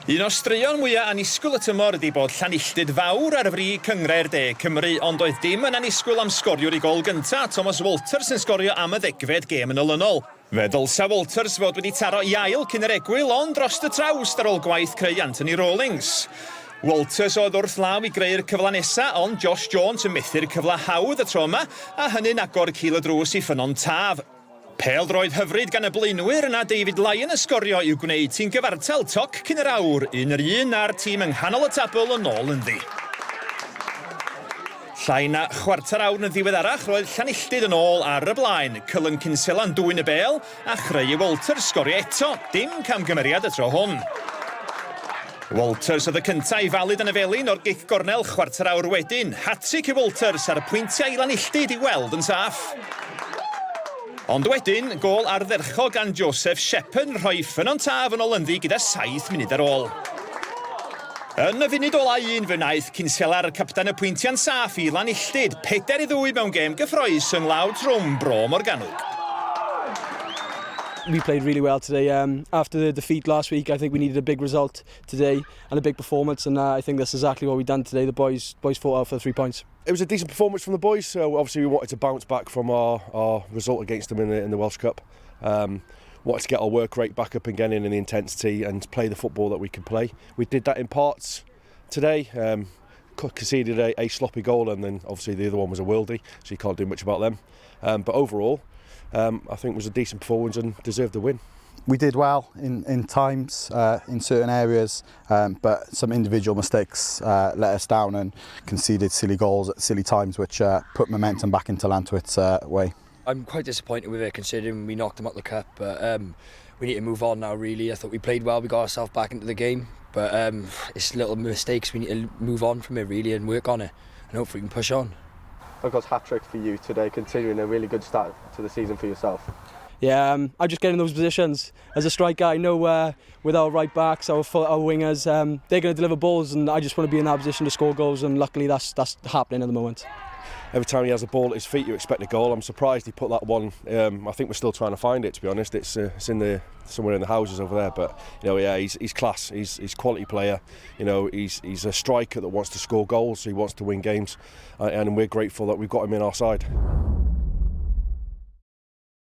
Un o straeon mwyaf anisgwyl y tymor ydi bod Llanilltyd fawr ar fri cyngrau'r De Cymru, ond oedd dim yn anisgwyl am sgoriwr i gol gynta. Thomas Walters yn sgorio am y ddegfed gêm yn olynol. Fe ddylsa Walters fod wedi taro i ail cyn yr egwyl, ond dros y trawst ar ôl gwaith creu Anthony Rawlings. Walters oedd wrth law i greu'r cyfle nesa, ond Josh Jones yn methu'r cyfle hawdd y tro yma, a hynny'n agor cil y drws i ffynon taf. Pêl-droed hyfryd gan y blaenwyr yna David Lyon y sgorio i'w gwneud tîm gyfartal toc cyn yr awr, 1-1 ar tîm yng nghanol y tabl yn ôl ynddi. Llai na chwarter awr yn ddiweddarach roedd Llanilltyd yn ôl ar y blaen. Cullen Kinsella yn dwyn y bêl a chreu Walters sgorio eto, dim camgymeriad y tro hwn. Walters oedd y cyntaf i falid yn y felin o'r gic gornel chwarter awr wedyn. Hat-trick i Walters ar y pwyntiau i Llanilltyd i weld yn saff. Ond wedyn, gol ardderchog gan Joseph Shepard rhoi ffynon taf yn olynddi gyda 7 munud ar ôl. Yn y funud olau un fe wnaeth Kinsella'r capten y pwyntiau'n saff i Llanilltyd, 4-2 mewn gêm gyffrous yng Ngwlawd Trwm, Bro Morgannwg. We played really well today. After the defeat last week, I think we needed a big result today and a big performance, and I think that's exactly what we've done today. The boys fought out for the 3 points. It was a decent performance from the boys. So obviously we wanted to bounce back from our result against them in the Welsh Cup. Wanted to get our work rate back up again in the intensity and play the football that we can play. We did that in parts today. Conceded a sloppy goal, and then obviously the other one was a worldie, so you can't do much about them. But overall, I think it was a decent performance and deserved the win. We did well in times, in certain areas, but some individual mistakes let us down and conceded silly goals at silly times, which put momentum back into Lantwit's way. I'm quite disappointed with it, considering we knocked them out the cup, but we need to move on now, really. I thought we played well, we got ourselves back into the game, but it's little mistakes. We need to move on from it, really, and work on it, and hopefully we can push on. Of course, hat-trick for you today, continuing a really good start to the season for yourself. Yeah, I just get in those positions. As a striker, I know with our right backs, our wingers, they're going to deliver balls, and I just want to be in that position to score goals, and luckily that's happening at the moment. Every time he has a ball at his feet, you expect a goal. I'm surprised he put that one. I think we're still trying to find it, to be honest. It's somewhere in the houses over there. But yeah, he's class. He's a quality player. He's a striker that wants to score goals. He wants to win games, and we're grateful that we've got him in our side.